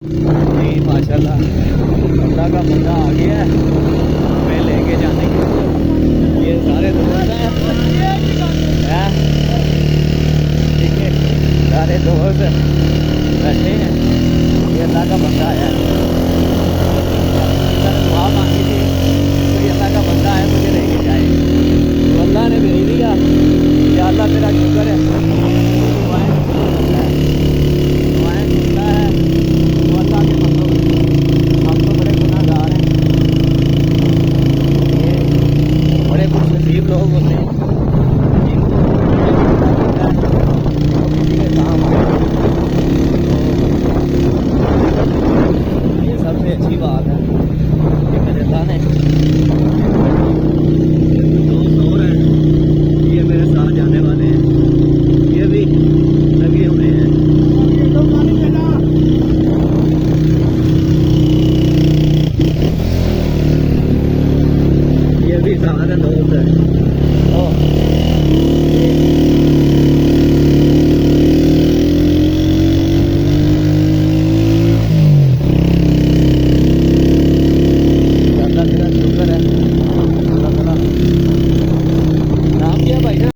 जी माशाल्लाह अल्लाह का बंदा आ गया है हमें लेके जाने के लिए। ये सारे दोस्त हैं, ठीक है, सारे दोस्त बैठे हैं। ये अल्लाह का बंदा आया है, मैंने दुआ मांगी थी कोई अल्लाह का बंदा है मुझे लेके जाए, तो अल्लाह ने दे दिया। या अल्लाह तेरा शुक्र है, दुआएं सुनता है, दुआएं सुनता है। तो अल्लाह के मतलब हम तो बड़े गुनाहगार हैं, ये बड़े खुशनसीब लोग होते हैं जिनको वो किसी के काम आए। तो ये सबसे अच्छी बात है कि मेरे अल्लाह ने दोस्त और हैं, ये मेरे साथ जाने वाले हैं, ये भी लगे हुए हैं। ये भी सारे दोस्त हैं।